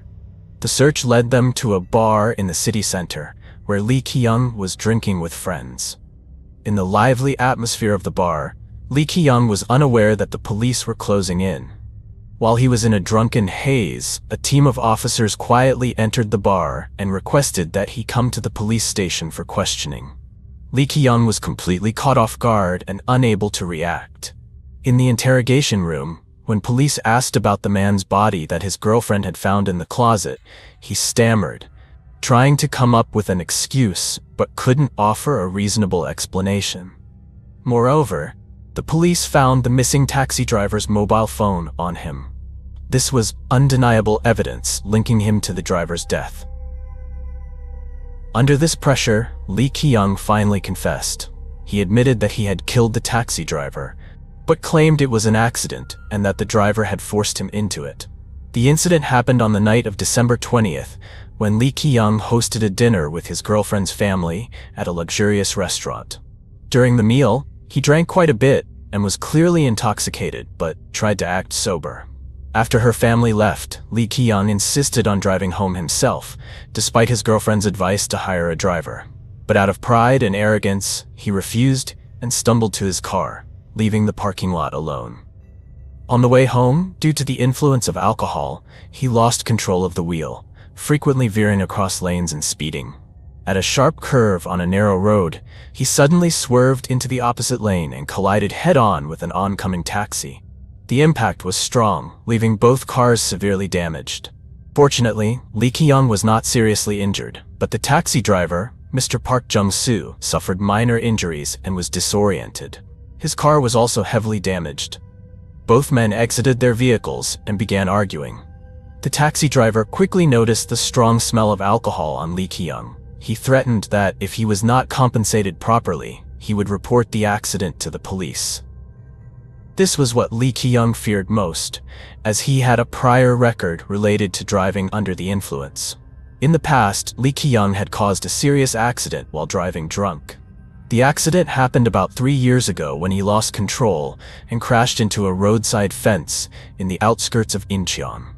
The search led them to a bar in the city center, where Lee Ki-young was drinking with friends. In the lively atmosphere of the bar, Lee Ki-young was unaware that the police were closing in. While he was in a drunken haze, a team of officers quietly entered the bar and requested that he come to the police station for questioning. Lee Ki-young was completely caught off guard and unable to react. In the interrogation room, when police asked about the man's body that his girlfriend had found in the closet, he stammered, trying to come up with an excuse but couldn't offer a reasonable explanation. Moreover, the police found the missing taxi driver's mobile phone on him. This was undeniable evidence linking him to the driver's death. Under this pressure, Lee Ki-young finally confessed. He admitted that he had killed the taxi driver, but claimed it was an accident and that the driver had forced him into it. The incident happened on the night of December 20th, when Lee Ki-young hosted a dinner with his girlfriend's family at a luxurious restaurant. During the meal, he drank quite a bit and was clearly intoxicated, but tried to act sober. After her family left, Lee Ki-young insisted on driving home himself, despite his girlfriend's advice to hire a driver. But out of pride and arrogance, he refused and stumbled to his car, leaving the parking lot alone. On the way home, due to the influence of alcohol, he lost control of the wheel, frequently veering across lanes and speeding. At a sharp curve on a narrow road, he suddenly swerved into the opposite lane and collided head-on with an oncoming taxi. The impact was strong, leaving both cars severely damaged. Fortunately, Lee Ki-young was not seriously injured, but the taxi driver, Mr. Park Jung-soo, suffered minor injuries and was disoriented. His car was also heavily damaged. Both men exited their vehicles and began arguing. The taxi driver quickly noticed the strong smell of alcohol on Lee Ki-young. He threatened that if he was not compensated properly, he would report the accident to the police. This was what Lee Ki-young feared most, as he had a prior record related to driving under the influence. In the past, Lee Ki-young had caused a serious accident while driving drunk. The accident happened about 3 years ago when he lost control and crashed into a roadside fence in the outskirts of Incheon.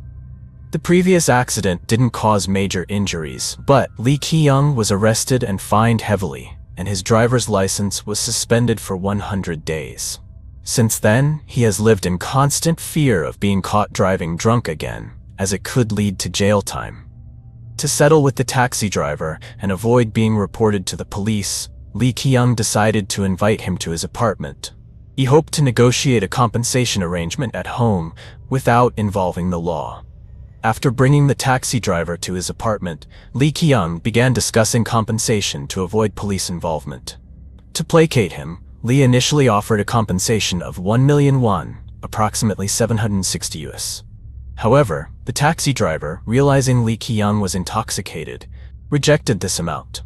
The previous accident didn't cause major injuries, but Lee Ki-young was arrested and fined heavily, and his driver's license was suspended for 100 days. Since then, he has lived in constant fear of being caught driving drunk again, as it could lead to jail time. To settle with the taxi driver and avoid being reported to the police, Lee Ki-young decided to invite him to his apartment. He hoped to negotiate a compensation arrangement at home without involving the law. After bringing the taxi driver to his apartment, Lee Ki-young began discussing compensation to avoid police involvement. To placate him, Lee initially offered a compensation of 1 million won, approximately 760 US. However, the taxi driver, realizing Lee Ki-young was intoxicated, rejected this amount.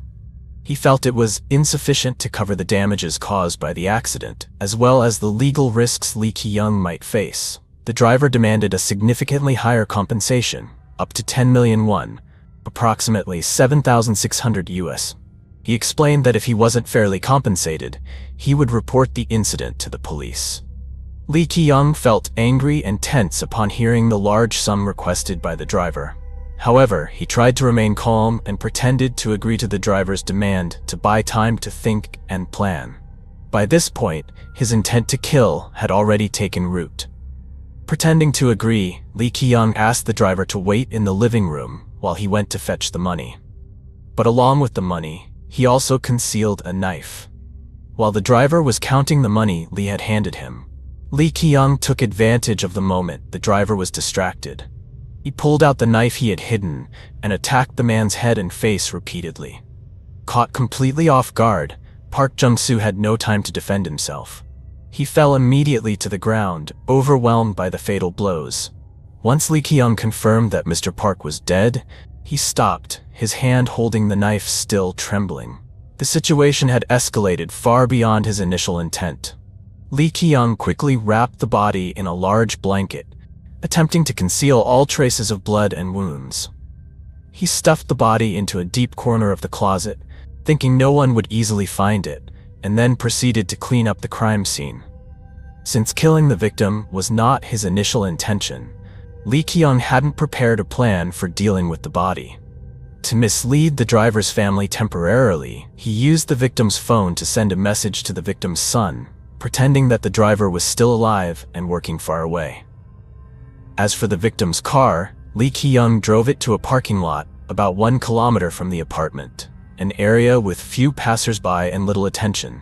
He felt it was insufficient to cover the damages caused by the accident, as well as the legal risks Lee Ki-young might face. The driver demanded a significantly higher compensation, up to 10 million won, approximately 7,600 US. He explained that if he wasn't fairly compensated, he would report the incident to the police. Lee Ki-young felt angry and tense upon hearing the large sum requested by the driver. However, he tried to remain calm and pretended to agree to the driver's demand to buy time to think and plan. By this point, his intent to kill had already taken root. Pretending to agree, Lee Ki-young asked the driver to wait in the living room while he went to fetch the money. But along with the money, he also concealed a knife. While the driver was counting the money Lee had handed him, Lee Ki-young took advantage of the moment the driver was distracted. He pulled out the knife he had hidden and attacked the man's head and face repeatedly. Caught completely off guard, Park Jung-soo had no time to defend himself. He fell immediately to the ground, overwhelmed by the fatal blows. Once Lee Ki-young confirmed that Mr. Park was dead, he stopped, his hand holding the knife still trembling. The situation had escalated far beyond his initial intent. Lee Ki-young quickly wrapped the body in a large blanket, attempting to conceal all traces of blood and wounds. He stuffed the body into a deep corner of the closet, thinking no one would easily find it, and then proceeded to clean up the crime scene. Since killing the victim was not his initial intention, Lee Ki-young hadn't prepared a plan for dealing with the body. To mislead the driver's family temporarily, he used the victim's phone to send a message to the victim's son, pretending that the driver was still alive and working far away. As for the victim's car, Lee Ki-young drove it to a parking lot about 1 kilometer from the apartment, an area with few passers-by and little attention.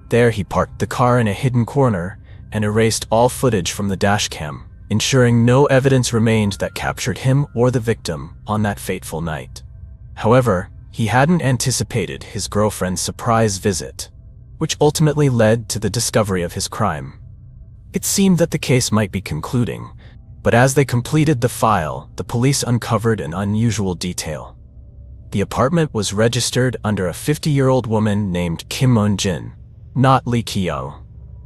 There he parked the car in a hidden corner and erased all footage from the dashcam, ensuring no evidence remained that captured him or the victim on that fateful night. However, he hadn't anticipated his girlfriend's surprise visit, which ultimately led to the discovery of his crime. It seemed that the case might be concluding, but as they completed the file, the police uncovered an unusual detail. The apartment was registered under a 50-year-old woman named Kim Moon-jin, not Lee Ki-young.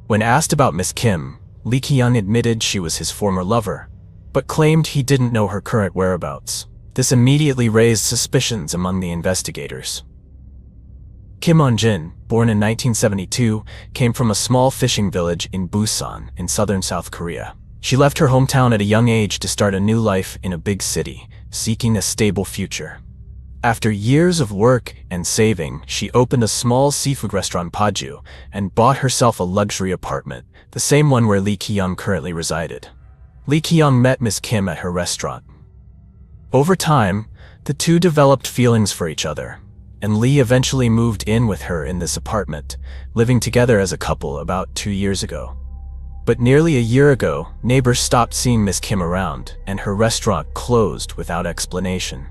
When asked about Miss Kim, Lee Ki-young admitted she was his former lover, but claimed he didn't know her current whereabouts. This immediately raised suspicions among the investigators. Kim Moon-jin, born in 1972, came from a small fishing village in Busan in southern South Korea. She left her hometown at a young age to start a new life in a big city, seeking a stable future. After years of work and saving, she opened a small seafood restaurant in Paju and bought herself a luxury apartment, the same one where Lee Ki-young currently resided. Lee Ki-young met Miss Kim at her restaurant. Over time, the two developed feelings for each other. and Lee eventually moved in with her in this apartment, living together as a couple about 2 years ago. But nearly a year ago, neighbors stopped seeing Miss Kim around, and her restaurant closed without explanation.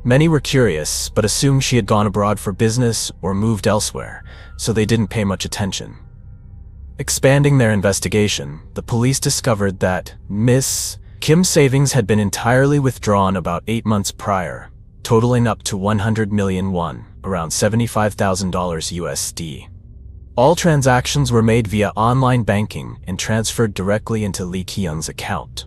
Many were curious, but assumed she had gone abroad for business or moved elsewhere, so they didn't pay much attention. Expanding their investigation, the police discovered that Miss Kim's savings had been entirely withdrawn about 8 months prior, totaling up to 100 million won, around $75,000 USD. All transactions were made via online banking and transferred directly into Lee Ki-young's account.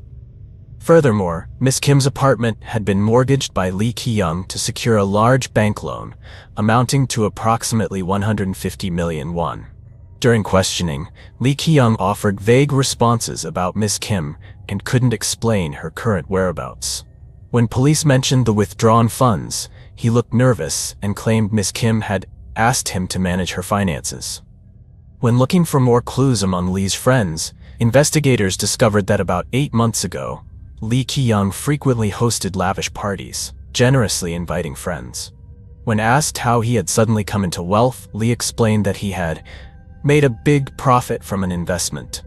Furthermore, Miss Kim's apartment had been mortgaged by Lee Ki-young to secure a large bank loan, amounting to approximately 150 million won. During questioning, Lee Ki-young offered vague responses about Miss Kim and couldn't explain her current whereabouts. When police mentioned the withdrawn funds, he looked nervous and claimed Miss Kim had asked him to manage her finances. When looking for more clues among Lee's friends, investigators discovered that about 8 months ago, Lee Ki-young frequently hosted lavish parties, generously inviting friends. When asked how he had suddenly come into wealth, Lee explained that he had made a big profit from an investment.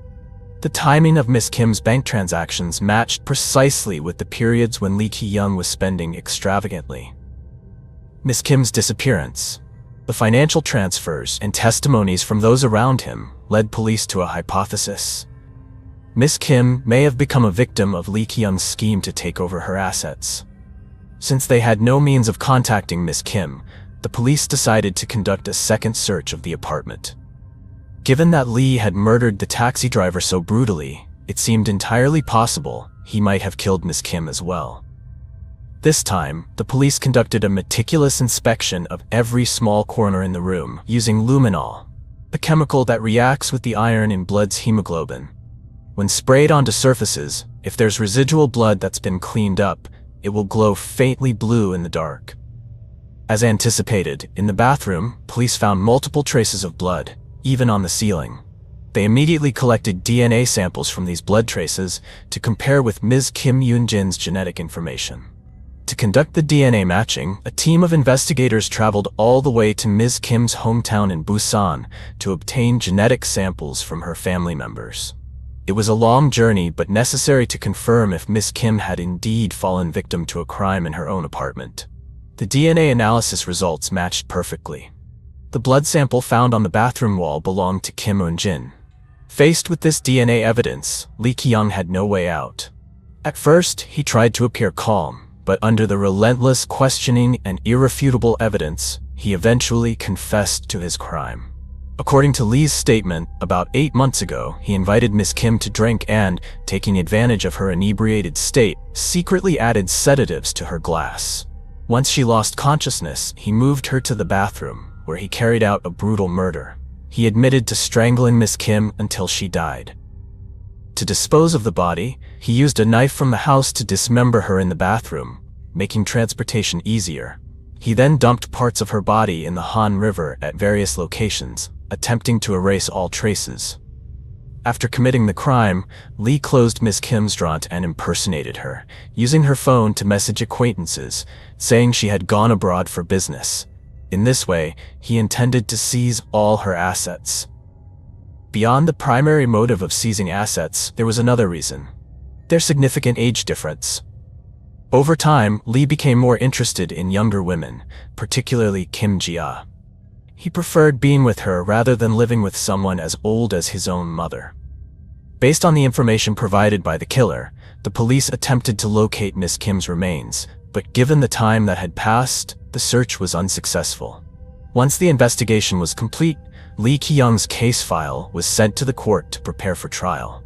The timing of Miss Kim's bank transactions matched precisely with the periods when Lee Ki-young was spending extravagantly. Miss Kim's disappearance, the financial transfers, and testimonies from those around him led police to a hypothesis. Miss Kim may have become a victim of Lee Ki-young's scheme to take over her assets. Since they had no means of contacting Miss Kim, the police decided to conduct a second search of the apartment. Given that Lee had murdered the taxi driver so brutally, it seemed entirely possible he might have killed Miss Kim as well. This time, the police conducted a meticulous inspection of every small corner in the room using luminol, a chemical that reacts with the iron in blood's hemoglobin. When sprayed onto surfaces, if there's residual blood that's been cleaned up, it will glow faintly blue in the dark. As anticipated, in the bathroom, police found multiple traces of blood, even on the ceiling. They immediately collected DNA samples from these blood traces to compare with Ms. Kim Yoon-jin's genetic information. To conduct the DNA matching, a team of investigators traveled all the way to Ms. Kim's hometown in Busan to obtain genetic samples from her family members. It was a long journey but necessary to confirm if Ms. Kim had indeed fallen victim to a crime in her own apartment. The DNA analysis results matched perfectly. The blood sample found on the bathroom wall belonged to Kim Eun-jin. Faced with this DNA evidence, Lee Ki-young had no way out. At first, he tried to appear calm, but under the relentless questioning and irrefutable evidence, he eventually confessed to his crime. According to Lee's statement, about 8 months ago, he invited Miss Kim to drink and, taking advantage of her inebriated state, secretly added sedatives to her glass. Once she lost consciousness, he moved her to the bathroom, where he carried out a brutal murder. He admitted to strangling Miss Kim until she died. To dispose of the body, he used a knife from the house to dismember her in the bathroom, making transportation easier. He then dumped parts of her body in the Han River at various locations, attempting to erase all traces. After committing the crime, Lee closed Miss Kim's restaurant and impersonated her, using her phone to message acquaintances, saying she had gone abroad for business. In this way, he intended to seize all her assets. Beyond the primary motive of seizing assets, there was another reason: their significant age difference. Over time, Lee became more interested in younger women, particularly Kim Ji-ah. He preferred being with her rather than living with someone as old as his own mother. Based on the information provided by the killer, the police attempted to locate Miss Kim's remains, but given the time that had passed, the search was unsuccessful. Once the investigation was complete, Lee Ki-young's case file was sent to the court to prepare for trial.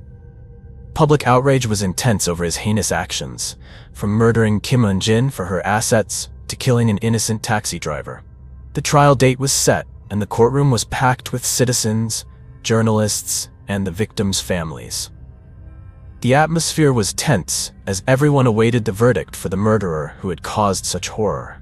Public outrage was intense over his heinous actions, from murdering Kim Eun-jin for her assets to killing an innocent taxi driver. The trial date was set, and the courtroom was packed with citizens, journalists, and the victims' families. The atmosphere was tense as everyone awaited the verdict for the murderer who had caused such horror.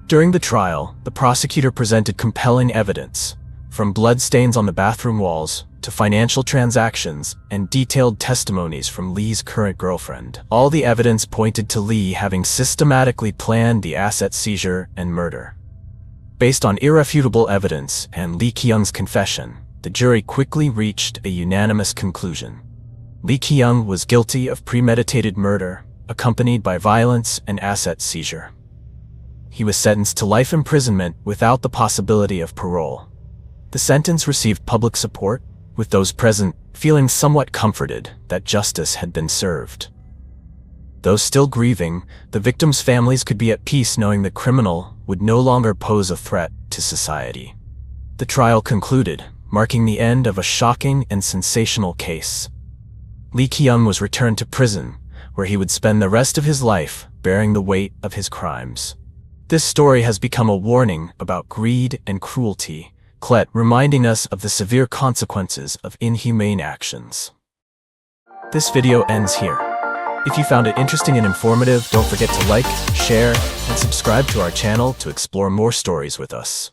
During the trial, the prosecutor presented compelling evidence, from bloodstains on the bathroom walls to financial transactions and detailed testimonies from Lee's current girlfriend. All the evidence pointed to Lee having systematically planned the asset seizure and murder. Based on irrefutable evidence and Lee Ki-young's confession, the jury quickly reached a unanimous conclusion. Lee Ki-young was guilty of premeditated murder, accompanied by violence and asset seizure. He was sentenced to life imprisonment without the possibility of parole. The sentence received public support, with those present feeling somewhat comforted that justice had been served. Though still grieving, the victims' families could be at peace knowing the criminal would no longer pose a threat to society. The trial concluded, marking the end of a shocking and sensational case. Lee Ki-young was returned to prison, where he would spend the rest of his life bearing the weight of his crimes. This story has become a warning about greed and cruelty, reminding us of the severe consequences of inhumane actions. This video ends here. If you found it interesting and informative, don't forget to like, share, and subscribe to our channel to explore more stories with us.